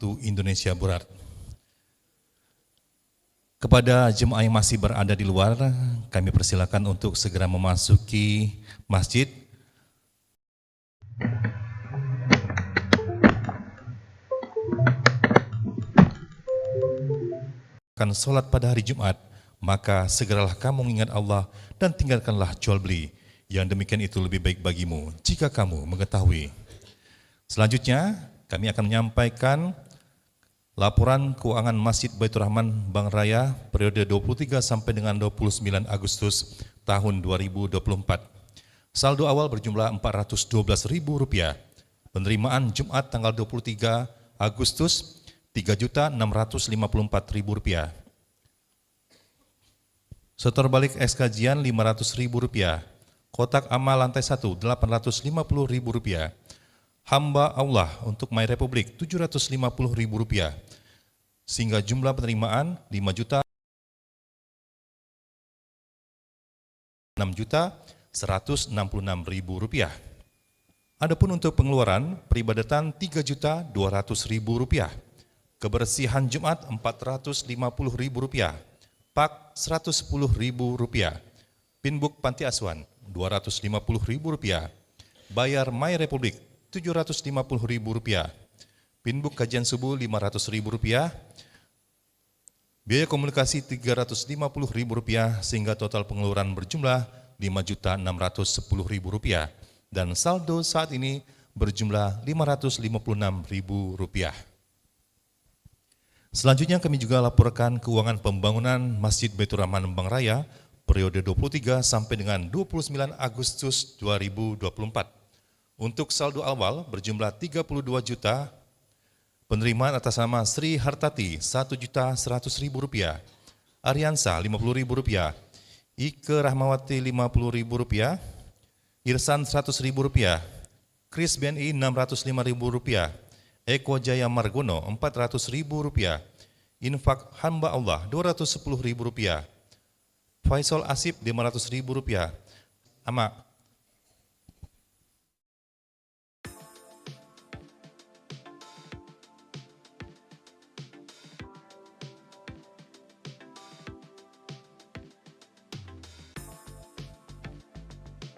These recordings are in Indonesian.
waktu Indonesia Barat. Kepada jemaah yang masih berada di luar, kami persilakan untuk segera memasuki masjid. Akan sholat pada hari Jumat, maka segeralah kamu mengingat Allah dan tinggalkanlah jual beli. Yang demikian itu lebih baik bagimu jika kamu mengetahui. Selanjutnya, kami akan menyampaikan laporan keuangan Masjid Baitur Rahman Bank Raya periode 23 sampai dengan 29 Agustus tahun 2024. Saldo awal berjumlah Rp412.000. Penerimaan Jumat tanggal 23 Agustus Rp3.654.000. Setor balik eks kajian Rp500.000. Kotak amal lantai 1 Rp850.000. Hamba Allah untuk My Republik Rp750.000, sehingga jumlah penerimaan Rp6.166.000. Adapun untuk pengeluaran peribadatan Rp3.200.000, kebersihan Jumat Rp450.000, pak Rp110.000, pinbuk panti asuhan Rp250.000, bayar My Republik Rp750.000, pinbuk kajian subuh Rp500.000, biaya komunikasi Rp350.000, sehingga total pengeluaran berjumlah Rp5.610.000 dan saldo saat ini berjumlah Rp556.000. Selanjutnya kami juga laporkan keuangan pembangunan Masjid Baitur Rahman Bank Raya periode 23 sampai dengan 29 Agustus 2024. Untuk saldo awal berjumlah Rp32 juta, penerimaan atas nama Sri Hartati Rp1.100.000, Ariansa Rp50.000, Ike Rahmawati Rp50.000, Irsan Rp100.000, Kris BNI Rp605.000, Eko Jaya Margono Rp400.000, Infak Hamba Allah Rp210.000, Faisal Asip Rp500.000, Amak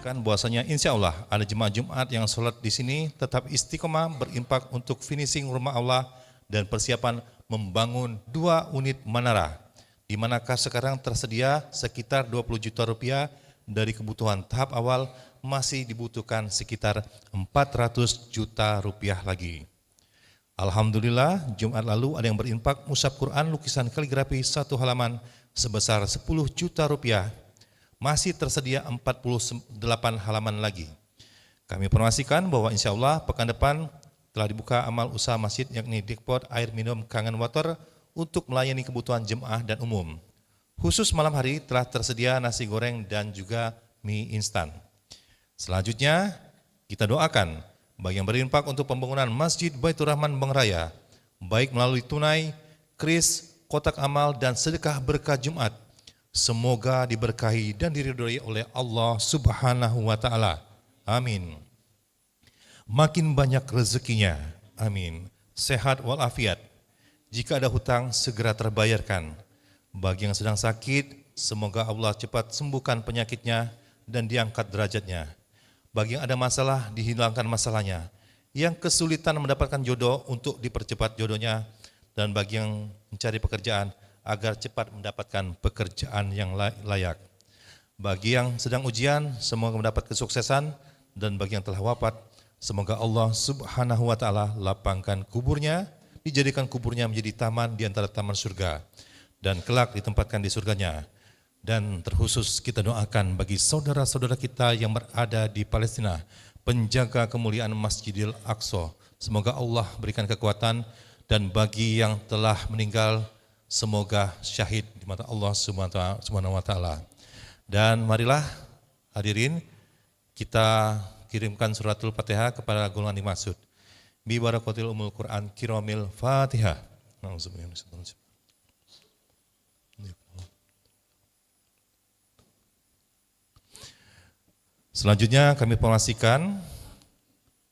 bahwasanya insya Allah ada jemaah Jumat yang sholat di sini tetap istiqomah berinfak untuk finishing rumah Allah dan persiapan membangun 2 unit menara, di manakah sekarang tersedia sekitar Rp20 juta dari kebutuhan tahap awal, masih dibutuhkan sekitar Rp400 juta lagi. Alhamdulillah, Jumat lalu ada yang berinfak mushaf Quran lukisan kaligrafi 1 halaman sebesar Rp10 juta. Masih tersedia 48 halaman lagi. Kami informasikan bahwa insya Allah pekan depan telah dibuka amal usaha masjid, yakni Dikpot air minum Kangen Water untuk melayani kebutuhan jemaah dan umum. Khusus malam hari telah tersedia nasi goreng dan juga mie instan. Selanjutnya kita doakan bagi yang berinfak untuk pembangunan Masjid Baitur Rahman Bank Raya, baik melalui tunai, kris, kotak amal, dan sedekah berkah Jumat, semoga diberkahi dan diridhoi oleh Allah Subhanahu wa Ta'ala. Amin. Makin banyak rezekinya. Amin. Sehat walafiat. Jika ada hutang, segera terbayarkan. Bagi yang sedang sakit, semoga Allah cepat sembuhkan penyakitnya dan diangkat derajatnya. Bagi yang ada masalah, dihilangkan masalahnya. Yang kesulitan mendapatkan jodoh, untuk dipercepat jodohnya. Dan bagi yang mencari pekerjaan, agar cepat mendapatkan pekerjaan yang layak. Bagi yang sedang ujian, semoga mendapat kesuksesan, dan bagi yang telah wafat, semoga Allah Subhanahu wa Ta'ala lapangkan kuburnya, dijadikan kuburnya menjadi taman di antara taman surga, dan kelak ditempatkan di surganya. Dan terkhusus kita doakan bagi saudara-saudara kita yang berada di Palestina, penjaga kemuliaan Masjidil Aqsa, semoga Allah berikan kekuatan, dan bagi yang telah meninggal, semoga syahid di mata Allah Subhanahu wa Ta'ala. Dan marilah hadirin kita kirimkan suratul Fatihah kepada golongan dimaksud. Bi barakatil umul Quran kiramil Fatihah. Selanjutnya kami informasikan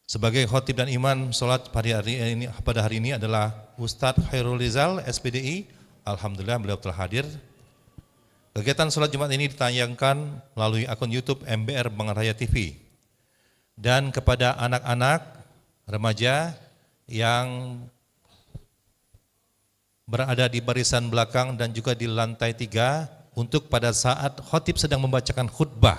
Sebagai khotib dan imam sholat pada hari ini adalah Ustadz Khairul Rizal, SPDI. Alhamdulillah beliau telah hadir. Kegiatan sholat Jumat ini ditayangkan melalui akun YouTube MBR Bangar Raya TV. Dan kepada anak-anak remaja yang berada di barisan belakang dan juga di lantai 3 untuk pada saat khotib sedang membacakan khutbah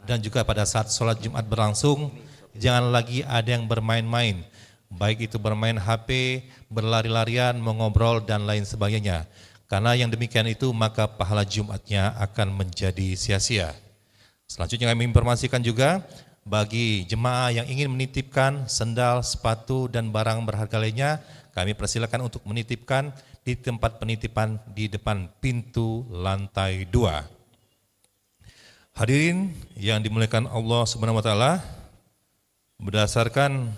dan juga pada saat sholat Jumat berlangsung, jangan lagi ada yang bermain-main, baik itu bermain HP, berlari-larian, mengobrol dan lain sebagainya. Karena yang demikian itu maka pahala Jumatnya akan menjadi sia-sia. Selanjutnya kami informasikan juga bagi jemaah yang ingin menitipkan sendal, sepatu dan barang berharga lainnya, kami persilakan untuk menitipkan di tempat penitipan di depan pintu lantai 2. Hadirin yang dimuliakan Allah Subhanahu wa taala, berdasarkan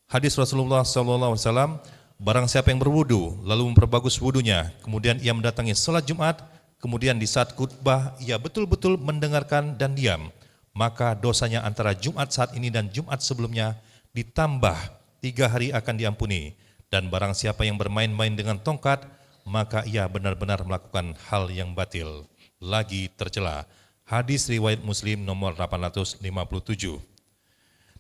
hadis Rasulullah SAW, barang siapa yang berwudu lalu memperbagus wudunya, kemudian ia mendatangi sholat Jumat, kemudian di saat khutbah ia betul-betul mendengarkan dan diam, maka dosanya antara Jumat saat ini dan Jumat sebelumnya ditambah 3 hari akan diampuni. Dan barang siapa yang bermain-main dengan tongkat, maka ia benar-benar melakukan hal yang batil, lagi tercela. Hadis riwayat Muslim nomor 857.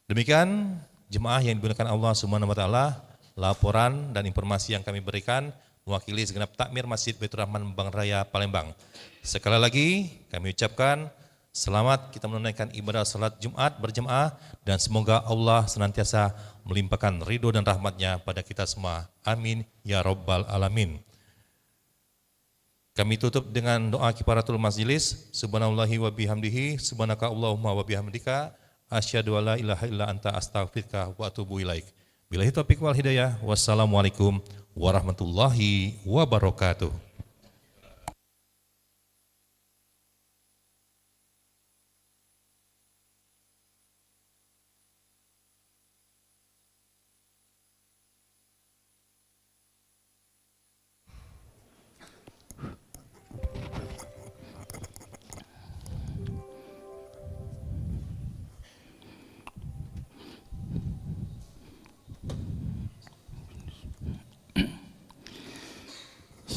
Demikian jemaah yang digunakan Allah Subhanahu wa taala, laporan dan informasi yang kami berikan mewakili segenap takmir Masjid Baitur Rahman Bangar Raya Palembang. Sekali lagi kami ucapkan selamat kita menunaikan ibadah salat Jumat berjemaah dan semoga Allah senantiasa melimpahkan ridho dan rahmatnya pada kita semua. Amin ya rabbal alamin. Kami tutup dengan doa kifaratul majlis. Subhanallahi wa bihamdihi, subhanaka Allahumma wa bihamdika, asyhadu alla ilaha illa anta astaghfiruka wa atubu ilaik. Billahi taufiq wal hidayah. Wassalamualaikum warahmatullahi wabarakatuh.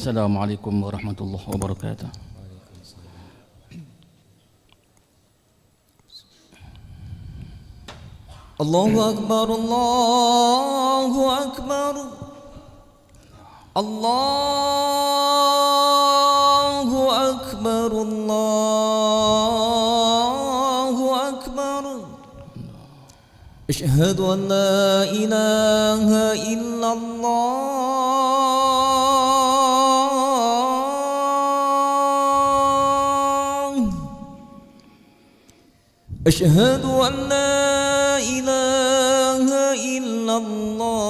Assalamualaikum warahmatullahi wabarakatuh. Allahu Akbar, Allahu Akbar, Allahu Akbar, Allahu Akbar. Asyhadu an la ilaha illallah. أشهد أن لا إله إلا الله.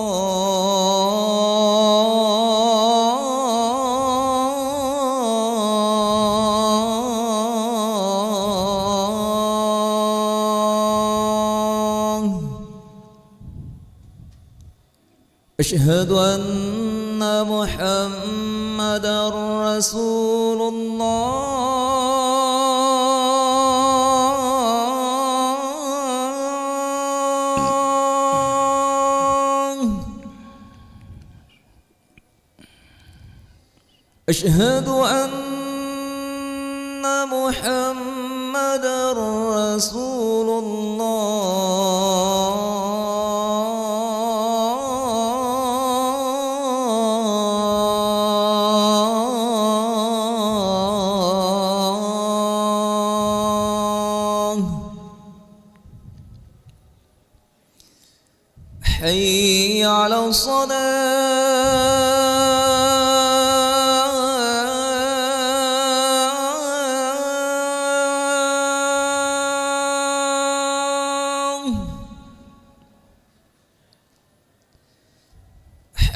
أشهد أن محمدا رسول أشهد أن محمدا رسول الله. حي على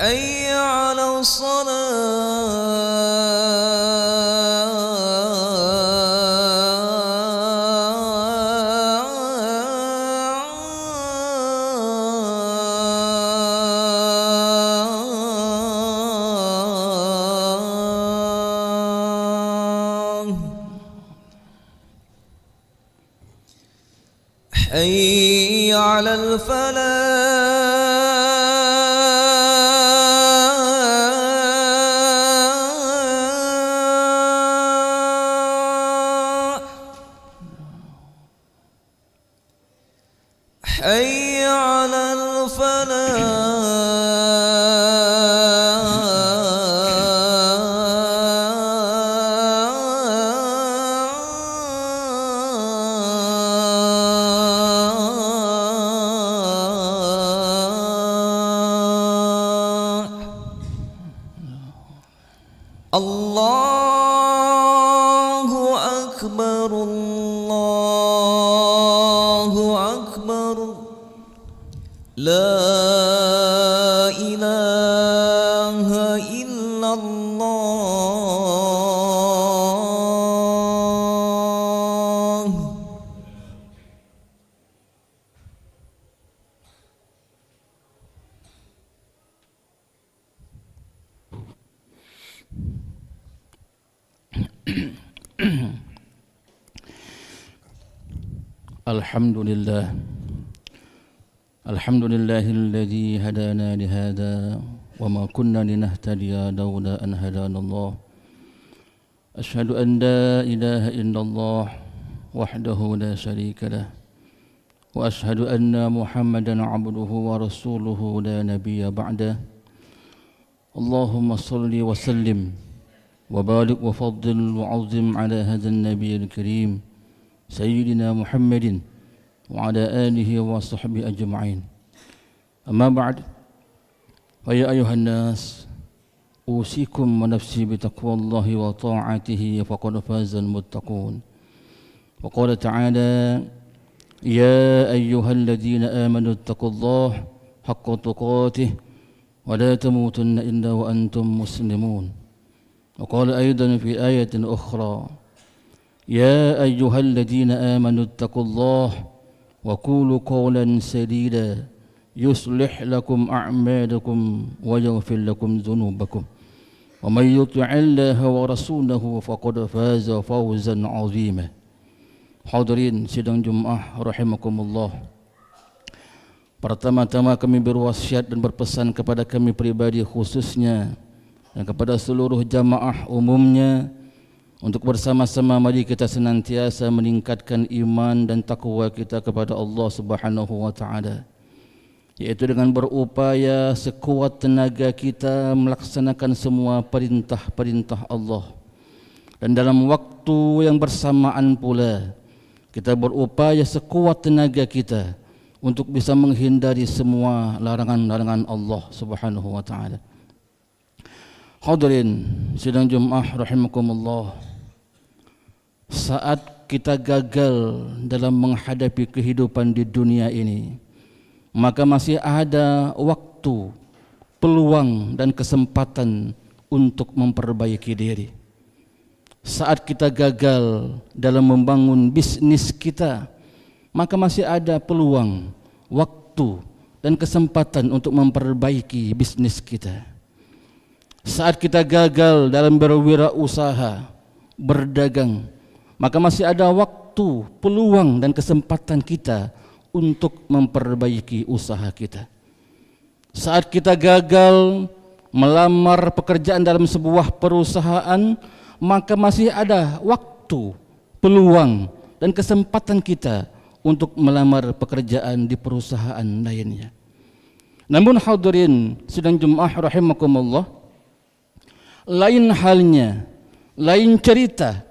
حي على الصلاة. حي على الفلاح حي على الفلاح الله أكبر الله أكبر لا إله إلا الله الحمد لله الحمد لله الذي هدانا لهذا وما كنا لنهتدي لولا أن هدانا الله أشهد أن لا إله إلا الله وحده لا شريك له وأشهد أن محمدا عبده ورسوله لا نبي بعده اللهم صل وسلم وبارك وفضل وعظم على هذا النبي الكريم سيدنا محمد وعلى آله وصحبه أجمعين أما بعد فيا أيها الناس أوصيكم ونفسي بتقوى الله وطاعته فقد فاز المتقون وقال تعالى يا أيها الذين آمنوا اتقوا الله حق تقاته ولا تموتن إلا وأنتم مسلمون وقال أيضا في آية أخرى يا أيها الذين آمنوا اتقوا الله وقولوا قولا سديدا يصلح لكم أعمالكم ويغفر لكم ذنوبكم ومن يطع الله ورسوله فقد فاز فوزا عظيما. Hadirin sidang Jumaah rahimakumullah. Pertama-tama kami berwasiat dan berpesan kepada kami pribadi khususnya dan kepada seluruh jamaah umumnya untuk bersama-sama mari kita senantiasa meningkatkan iman dan takwa kita kepada Allah Subhanahu wa taala, yaitu dengan berupaya sekuat tenaga kita melaksanakan semua perintah-perintah Allah, dan dalam waktu yang bersamaan pula kita berupaya sekuat tenaga kita untuk bisa menghindari semua larangan-larangan Allah Subhanahu wa taala. Hadirin sidang Jumaah rahimakumullah, saat kita gagal dalam menghadapi kehidupan di dunia ini, maka masih ada waktu, peluang dan kesempatan untuk memperbaiki diri. Saat kita gagal dalam membangun bisnis kita, maka masih ada peluang, waktu dan kesempatan untuk memperbaiki bisnis kita. Saat kita gagal dalam berwirausaha, berdagang, maka masih ada waktu, peluang dan kesempatan kita untuk memperbaiki usaha kita. Saat kita gagal melamar pekerjaan dalam sebuah perusahaan, maka masih ada waktu, peluang dan kesempatan kita untuk melamar pekerjaan di perusahaan lainnya. Namun hadirin sidang Jumaah rahimakumullah, lain halnya, lain cerita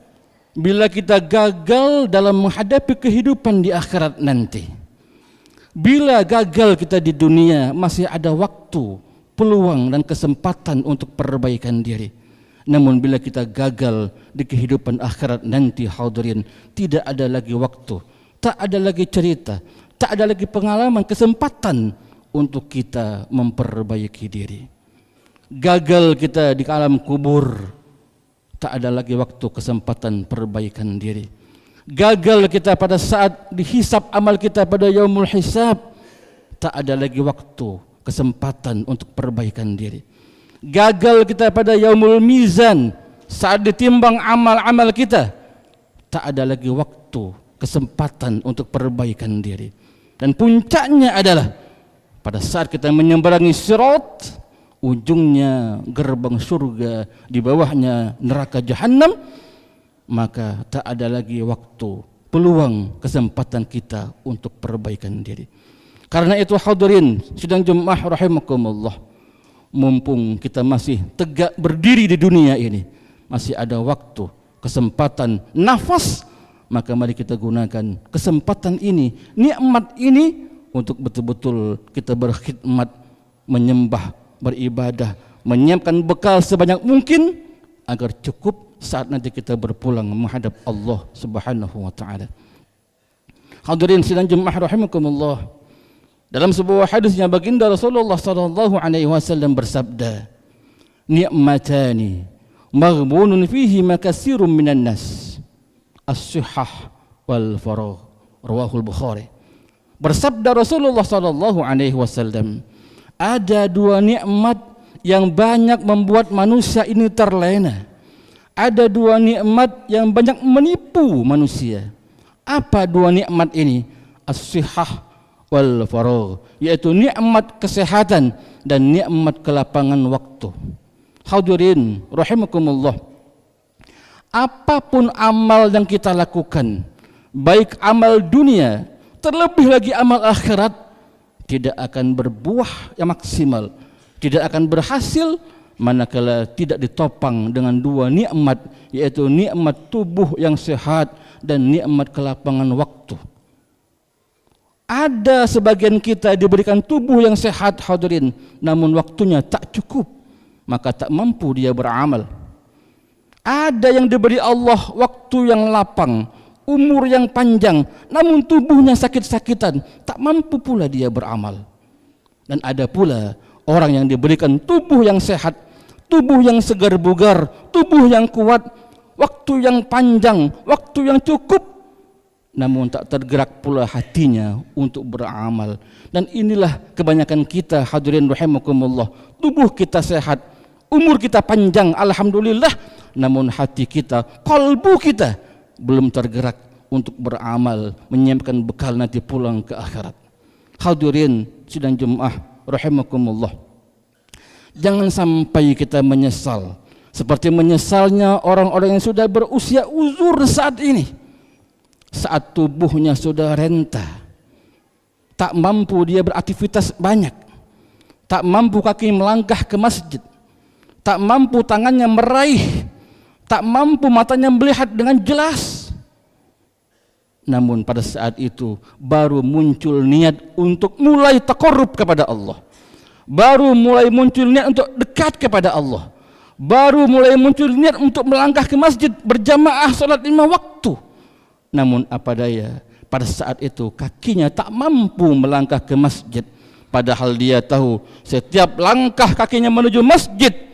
bila kita gagal dalam menghadapi kehidupan di akhirat nanti. Bila gagal kita di dunia, masih ada waktu, peluang dan kesempatan untuk perbaikan diri. Namun bila kita gagal di kehidupan akhirat nanti hadirin, tidak ada lagi waktu, tak ada lagi cerita, tak ada lagi pengalaman, kesempatan untuk kita memperbaiki diri. Gagal kita di alam kubur, tak ada lagi waktu, kesempatan perbaikan diri. Gagal kita pada saat dihisab amal kita pada yaumul hisab, tak ada lagi waktu, kesempatan untuk perbaikan diri. Gagal kita pada yaumul mizan, saat ditimbang amal-amal kita, tak ada lagi waktu, kesempatan untuk perbaikan diri. Dan puncaknya adalah pada saat kita menyeberangi sirat, ujungnya gerbang surga, di bawahnya neraka jahanam, maka tak ada lagi waktu, peluang, kesempatan kita untuk perbaikan diri. Karena itu hadirin sidang Jumat rahimakumullah, mumpung kita masih tegak berdiri di dunia ini, masih ada waktu, kesempatan, nafas, maka mari kita gunakan kesempatan ini, nikmat ini untuk betul-betul kita berkhidmat, menyembah, beribadah, menyiapkan bekal sebanyak mungkin agar cukup saat nanti kita berpulang menghadap Allah Subhanahu wa taala. Hadirin sidang Jumat rahimakumullah, dalam sebuah hadisnya baginda Rasulullah sallallahu alaihi wasallam bersabda, "Ni'matani maghbunun fihi makatsirun minan nas, as-sihhah wal faragh." Rawahul Bukhari. Bersabda Rasulullah sallallahu alaihi wasallam, ada dua nikmat yang banyak membuat manusia ini terlena. Ada dua nikmat yang banyak menipu manusia. Apa dua nikmat ini? As-sihhah wal faragh, yaitu nikmat kesehatan dan nikmat kelapangan waktu. Hadirin rahimakumullah, apapun amal yang kita lakukan, baik amal dunia, terlebih lagi amal akhirat, tidak akan berbuah yang maksimal, tidak akan berhasil manakala tidak ditopang dengan dua nikmat, yaitu nikmat tubuh yang sehat dan nikmat kelapangan waktu. Ada sebagian kita diberikan tubuh yang sehat hadirin, namun waktunya tak cukup, maka tak mampu dia beramal. Ada yang diberi Allah waktu yang lapang, umur yang panjang, namun tubuhnya sakit-sakitan, tak mampu pula dia beramal. Dan ada pula orang yang diberikan tubuh yang sehat, tubuh yang segar bugar, tubuh yang kuat, waktu yang panjang, waktu yang cukup, namun tak tergerak pula hatinya untuk beramal. Dan inilah kebanyakan kita hadirin rahimakumullah, tubuh kita sehat, umur kita panjang, alhamdulillah, namun hati kita, kalbu kita belum tergerak untuk beramal, menyiapkan bekal nanti pulang ke akhirat. Hadirin sidang Jumat rahimakumullah, jangan sampai kita menyesal seperti menyesalnya orang-orang yang sudah berusia uzur saat ini, saat tubuhnya sudah renta, tak mampu dia beraktivitas banyak, tak mampu kaki melangkah ke masjid, tak mampu tangannya meraih, tak mampu matanya melihat dengan jelas. Namun pada saat itu baru muncul niat untuk mulai taqarrub kepada Allah, baru mulai muncul niat untuk dekat kepada Allah, baru mulai muncul niat untuk melangkah ke masjid berjamaah salat 5 waktu. Namun apa daya, pada saat itu kakinya tak mampu melangkah ke masjid, padahal dia tahu setiap langkah kakinya menuju masjid,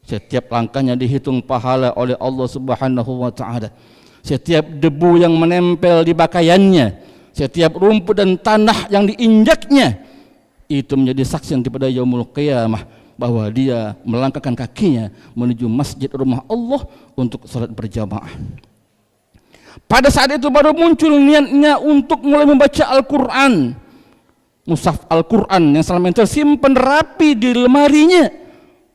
setiap langkahnya dihitung pahala oleh Allah Subhanahu wa taala. Setiap debu yang menempel di pakaiannya, setiap rumput dan tanah yang diinjaknya, itu menjadi saksi daripada yaumul qiyamah bahwa dia melangkahkan kakinya menuju masjid rumah Allah untuk salat berjamaah. Pada saat itu baru muncul niatnya untuk mulai membaca Al-Quran, mushaf Al-Quran yang selama ini tersimpan rapi di lemarinya,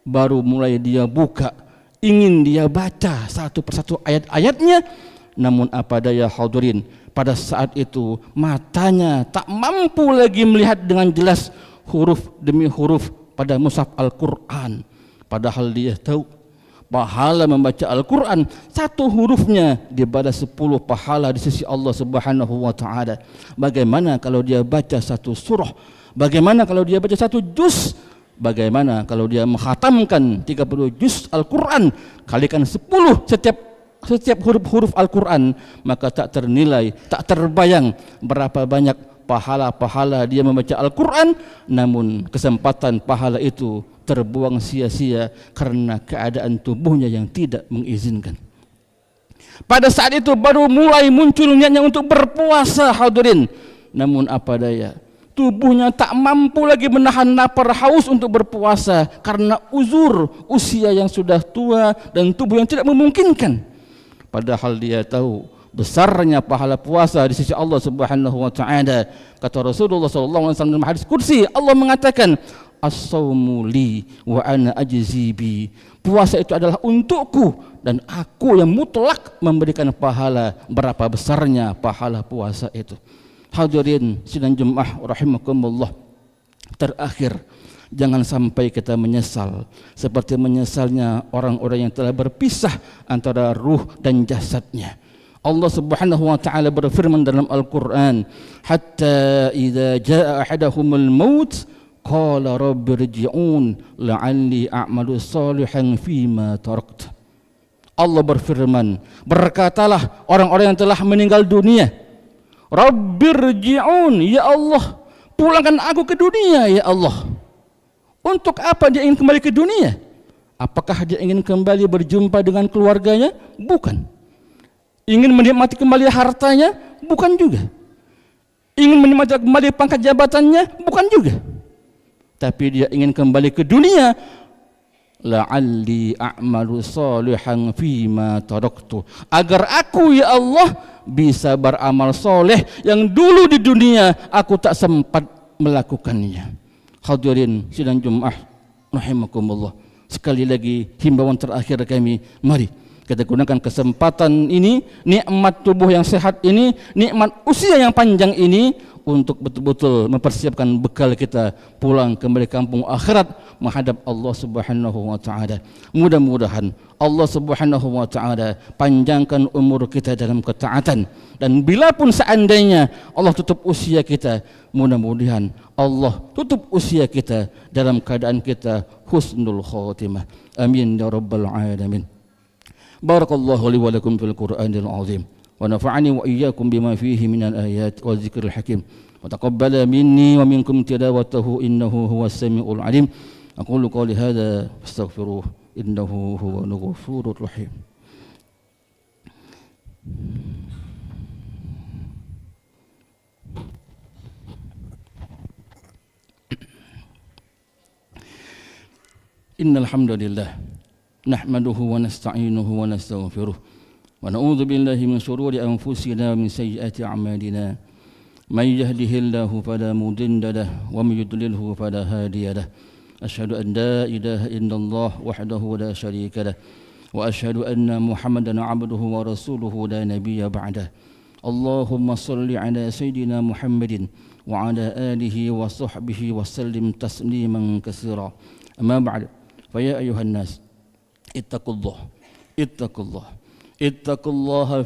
baru mulai dia buka, ingin dia baca satu persatu ayat-ayatnya. Namun apa daya hadirin, pada saat itu matanya tak mampu lagi melihat dengan jelas huruf demi huruf pada mushaf Al-Quran, padahal dia tahu pahala membaca Al-Quran satu hurufnya dibalas 10 pahala di sisi Allah Subhanahu wa taala. Bagaimana kalau dia baca satu surah? Bagaimana kalau dia baca satu juz? Bagaimana kalau dia menghatamkan 30 juz Al-Quran, kalikan 10 setiap huruf-huruf Al-Quran, maka tak ternilai, tak terbayang berapa banyak pahala-pahala dia membaca Al-Quran, namun kesempatan pahala itu terbuang sia-sia karena keadaan tubuhnya yang tidak mengizinkan. Pada saat itu baru mulai muncul niatnya untuk berpuasa hadirin, namun apa daya, tubuhnya tak mampu lagi menahan lapar haus untuk berpuasa karena uzur usia yang sudah tua dan tubuh yang tidak memungkinkan. Padahal dia tahu besarnya pahala puasa di sisi Allah Subhanahu wa taala. Kata Rasulullah sallallahu alaihi wasallam dalam hadis qudsi, Allah mengatakan, as-saumu li wa ana ajzi bi. Puasa itu adalah untukku dan aku yang mutlak memberikan pahala. Berapa besarnya pahala puasa itu. Hadirin sidang Jumat rahimakumullah. Terakhir, jangan sampai kita menyesal seperti menyesalnya orang-orang yang telah berpisah antara ruh dan jasadnya. Allah Subhanahu wa taala berfirman dalam Al-Qur'an, hatta idza jaa ahadahumul maut qala rabbirji'un la'alli a'malu salihan fima tarakt. Allah berfirman, berkatalah orang-orang yang telah meninggal dunia, rabbirji'un, ya Allah, pulangkan aku ke dunia ya Allah. Untuk apa dia ingin kembali ke dunia? Apakah dia ingin kembali berjumpa dengan keluarganya? Bukan. Ingin menikmati kembali hartanya? Bukan juga. Ingin menikmati kembali pangkat jabatannya? Bukan juga. Tapi dia ingin kembali ke dunia. La'alli a'malu salihan fima taraktu. Agar aku ya Allah bisa beramal soleh yang dulu di dunia aku tak sempat melakukannya. Hadirin sidang Jumat rahimakumullah. Sekali lagi himbauan terakhir kami, mari kita gunakan kesempatan ini, nikmat tubuh yang sehat ini, nikmat usia yang panjang ini untuk betul-betul mempersiapkan bekal kita pulang kembali kampung akhirat menghadap Allah Subhanahu wa taala. Mudah-mudahan Allah Subhanahu wa taala panjangkan umur kita dalam ketaatan, dan bila pun seandainya Allah tutup usia kita, mudah-mudahan Allah tutup usia kita dalam keadaan kita husnul khatimah. Amin ya rabbal alamin. Barakallahu li wa lakum fil Qur'anil azim wa nafa'ani wa iyyakum bima fihi minal ayat wa dzikril hakim wa taqabbala minni wa minkum tilawatahu innahu huwas samiul alim. Aqulu qawli hadza astaghfiruh innahu huwal ghafurur rahim. Innal hamdalillah nahmaduhu wa nasta'inuhu wa nastaghfiruh wa na'udzu billahi min shururi anfusina wa min sayyiati a'malina. May yahdihillahu fala mudilla lahu wa may yudlilhu fala hadiya lahu. Asyhadu an la ilaha illallah wahdahu la syarika lahu wa asyhadu anna Muhammadan 'abduhu wa rasuluhu la nabiyya ba'dahu. Allahumma shalli ala sayyidina Muhammadin wa ala alihi wa sahbihi wa sallim tasliman katsira. Amma ba'd. Fa ya ayuhan nas, ittaqullah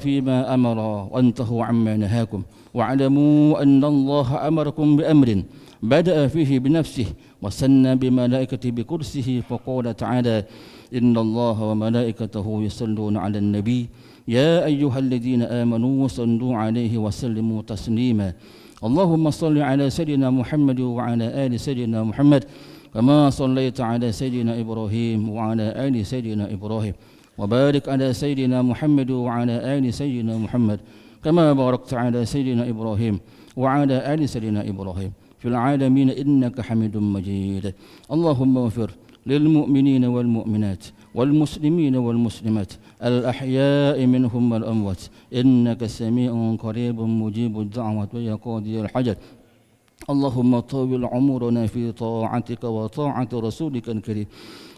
fima amara wa antahu amma nahakum wa'lamu anna Allah amarakum bi amrin bada'a fihi bi nafsihi wa sanna bi malaikatihi bi kursihi faqala ta'ala inna Allah wa malaikatahu yusalluna 'alan nabi ya ayyuhalladhina amanu sallu 'alaihi wa sallimu taslima. Allahumma shalli 'ala sayyidina Muhammad wa 'ala ali sayyidina Muhammad كما صليت على سيدنا إبراهيم وعلى آل سيدنا إبراهيم وبارك على سيدنا محمد وعلى آل سيدنا محمد كما باركت على سيدنا إبراهيم وعلى آل سيدنا إبراهيم في العالمين إنك حميد مجيد. اللهم اغفر للمؤمنين والمؤمنات والمسلمين والمسلمات الأحياء منهم والأموات إنك سميع قريب مجيب الدعوة ويا قاضي الحاجات. اللهم طول عمرنا في طاعتك وطاعة رسولك الكريم.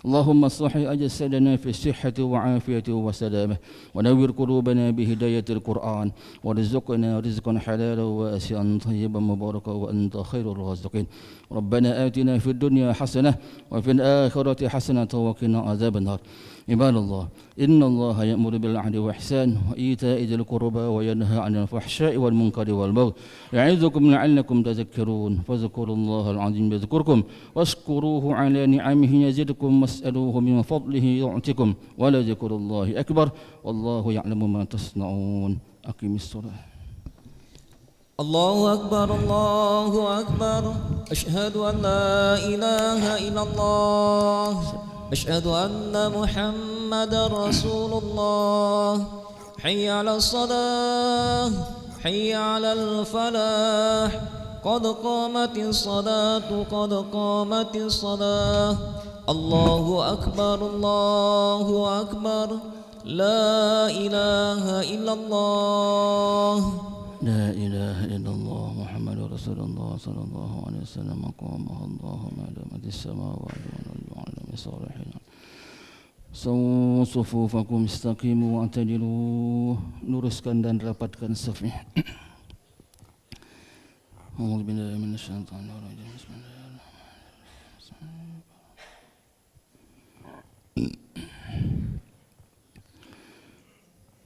اللهم صح أجسادنا في الصحة وعافية وسلامة ونور قلوبنا بهداية القرآن وارزقنا رزقا حلالا واسعا طيبا مباركا وأنت خير الرازقين. ربنا آتنا في الدنيا حسنة وفي الآخرة حسنة وقنا عذاب النار. عباد الله إن الله يأمر بالعدل والإحسان وإيتاء ذي القربى وينهى عن الفحشاء والمنكر والبغي يعظكم لعلكم تذكرون. فاذكروا الله العظيم يذكركم واشكروه على نعمه يزدكم واسألوه من فضله يعطكم ولذكر الله أكبر والله يعلم ما تصنعون. أقم الصلاة. الله أكبر الله أكبر أشهد أن لا إله إلا الله أشهد أن محمد رسول الله. حي على الصلاة حي على الفلاح قد قامت الصلاة قد قامت الصلاة. الله أكبر الله أكبر لا إله إلا الله لا إله إلا الله محمد رسول الله صلى الله عليه وسلم قامه الله ما دامت السماوات والأرض وعلى صالحين صفوفكم istaqimu wa'tadilu, luruskan dan rapatkan safnya. A'udzu billahi minasyaitonir rajim. Bismillahirrahmanirrahim.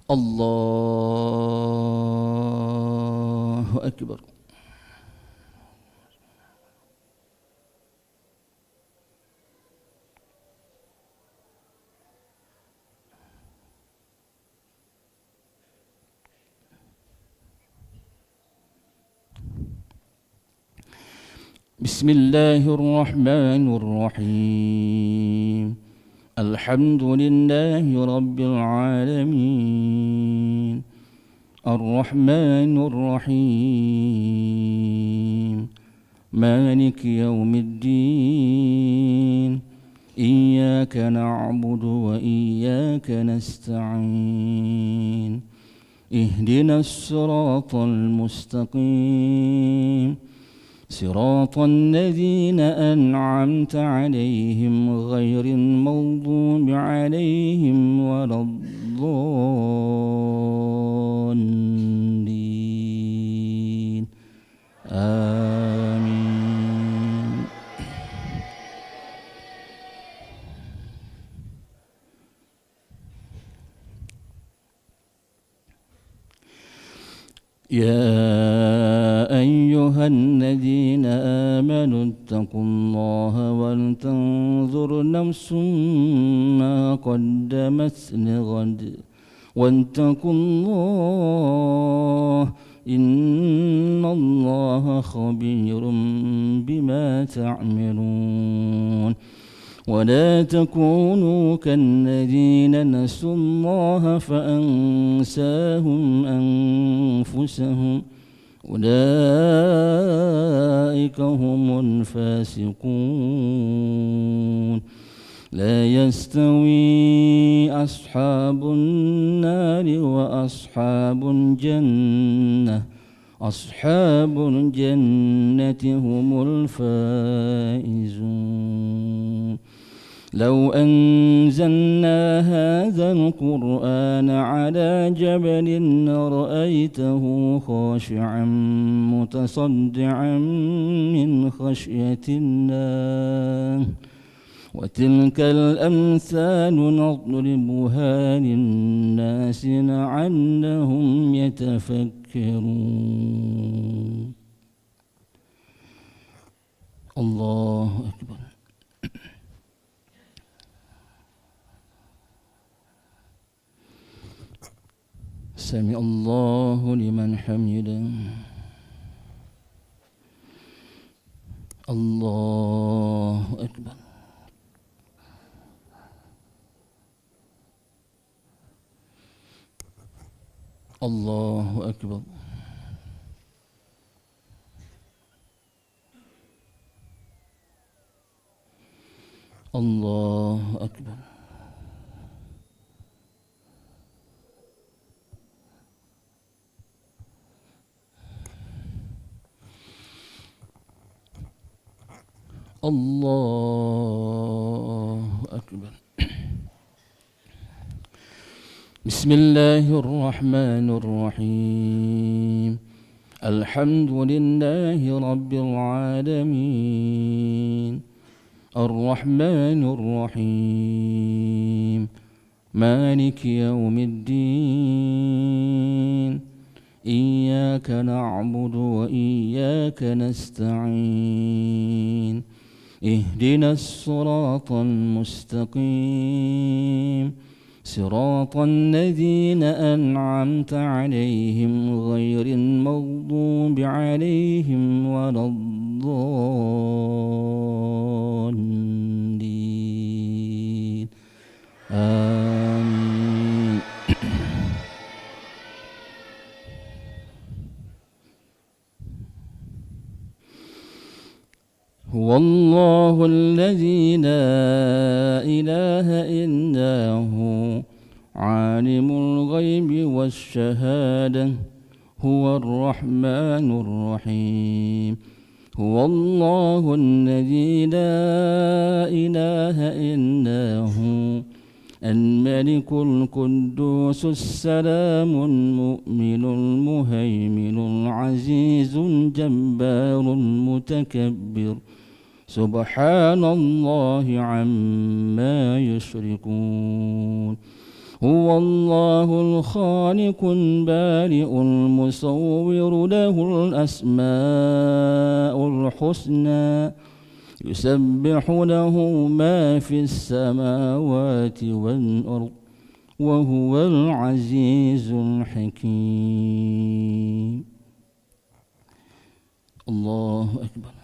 Allahu akbar. بسم الله الرحمن الرحيم الحمد لله رب العالمين الرحمن الرحيم مالك يوم الدين إياك نعبد وإياك نستعين اهدنا الصراط المستقيم صراط الذين أنعمت عليهم غير المغضوب عليهم ولا الضالين آمين. يا أيها الذين آمنوا اتقوا الله ولتنظر نفس ما قدمت لغد واتقوا الله إن الله خبير بما تعملون ولا تكونوا كالذين نسوا الله فأنساهم أنفسهم أولئك هم الفاسقون لا يستوي أصحاب النار وأصحاب الجنة أصحاب الجنة هم الفائزون لو أنزلنا هذا القرآن على جبل لرأيته خاشعا متصدعا من خشية الله وتلك الأمثال نضربها للناس لعلهم يتفكرون. الله أكبر. سمع الله لمن حمده. الله أكبر. الله أكبر. الله أكبر. الله أكبر. بسم الله الرحمن الرحيم الحمد لله رب العالمين الرحمن الرحيم مالك يوم الدين إياك نعبد وإياك نستعين اهدنا الصراط المستقيم صراط الذين أنعمت عليهم غير المغضوب عليهم ولا الضالين آمين. هو الله الذي لا إله إلا هو عالم الغيب والشهادة هو الرحمن الرحيم هو الله الذي لا إله إلا هو الملك القدوس السلام المؤمن المهيمن العزيز الجبار المتكبر سبحان الله عما يشركون هو الله الخالق البارئ المصور له الأسماء الحسنى يسبح له ما في السماوات والأرض وهو العزيز الحكيم الله أكبر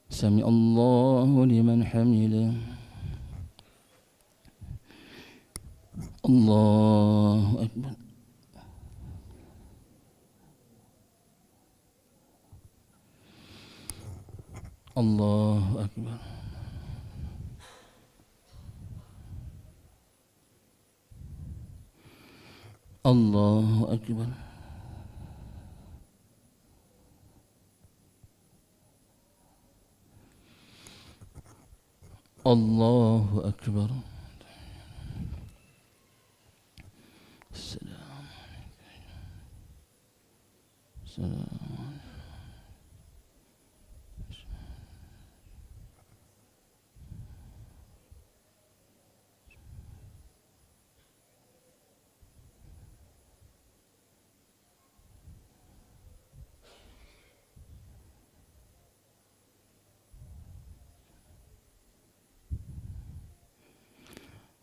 سمع الله لمن حمده الله أكبر الله أكبر الله أكبر الله أكبر السلام السلام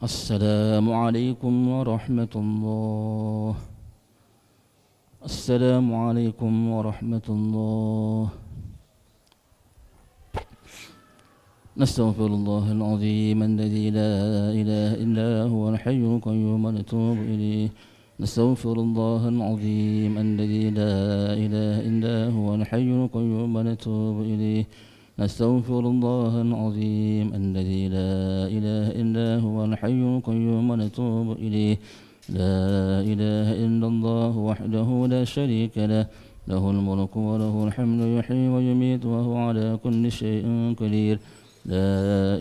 السلام عليكم ورحمة الله السلام عليكم ورحمة الله نستغفر الله العظيم الذي لا إله إلا هو الحي القيوم ونتوب إليه نستغفر الله العظيم الذي لا إله إلا هو الحي القيوم ونتوب إليه نستغفر الله العظيم الذي لا إله إلا هو الحي القيوم ونتوب إليه لا إله إلا الله وحده لا شريك له له الملك وله الحمد يحيي ويميت وهو على كل شيء قدير لا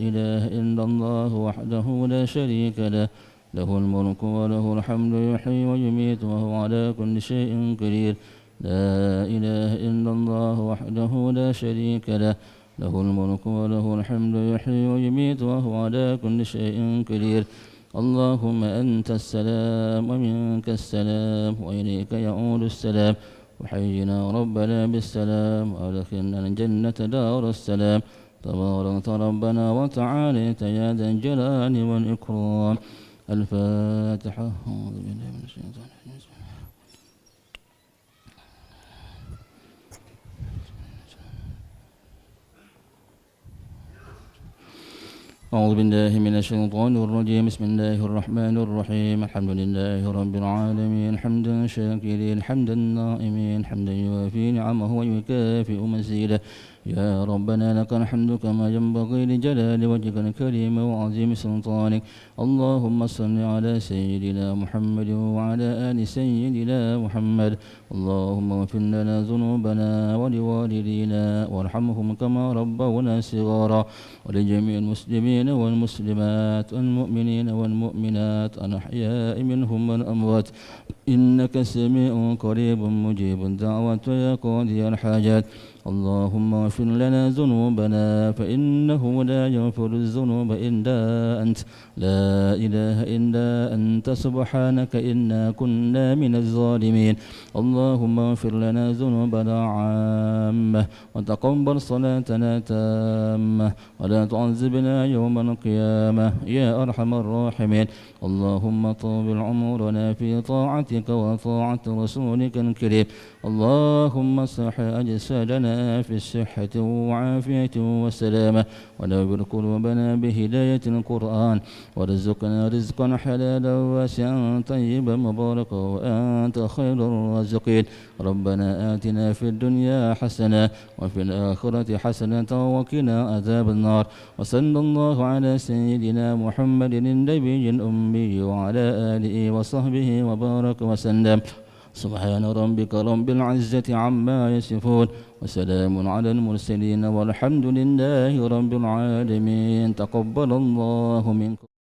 إله إلا الله وحده لا شريك له له الملك وله الحمد يحيي ويميت وهو على كل شيء قدير لا إله إلا الله وحده لا شريك له له الملك وله الحمد يحيي ويميت وهو على كل شيء قدير اللهم أنت السلام ومنك السلام وإليك يعود السلام وحينا ربنا بالسلام وأدخلنا الجنة دار السلام تبارك ربنا وتعالى يا ذا الجلال والإكرام الفاتحة أعوذ بالله من الشيطان الرجيم أعوذ بالله من الشيطان الرجيم بسم الله الرحمن الرحيم الحمد لله رب العالمين حمدا شاكرين حمدا نائمين حمدا يوافي نعمه ويكافئ مزيده يا ربنا لك الحمد كما ينبغي لجلال وجهك الكريم وعظيم سلطانك اللهم صل على سيدنا محمد وعلى آل سيدنا محمد اللهم اغفر لنا ذنوبنا ولوالدينا وارحمهم كما ربونا صغارا ولجميع المسلمين والمسلمات والمؤمنين والمؤمنات الأحياء منهم والأموات إنك سميع قريب مجيب الدعوة يا قاضي الحاجات اللهم اغفر لنا ذنوبنا فإنه لا يغفر الذنوب إلا أنت لا إله إلا أنت سبحانك إنا كنا من الظالمين اللهم اغفر لنا ذنوبنا عامة وتقبل صلاتنا تامة ولا تعذبنا يوم القيامة يا أرحم الراحمين اللهم طول عمرنا في طاعتك وطاعة رسولك الكريم اللهم اصلح أجسادنا في الصحة وعافية وسلامة ونور قلوبنا بهداية القرآن وارزقنا رزقا حلالا واسعا طيبا مباركا وأنت خير الرازقين ربنا آتنا في الدنيا حسنة وفي الآخرة حسنة وقنا عذاب النار وصلى الله على سيدنا محمد النبي الأمي وعلى آله وصحبه وبارك وسلم سبحان ربك رب العزة عما يصفون وسلام على المرسلين والحمد لله رب العالمين تقبل الله منكم.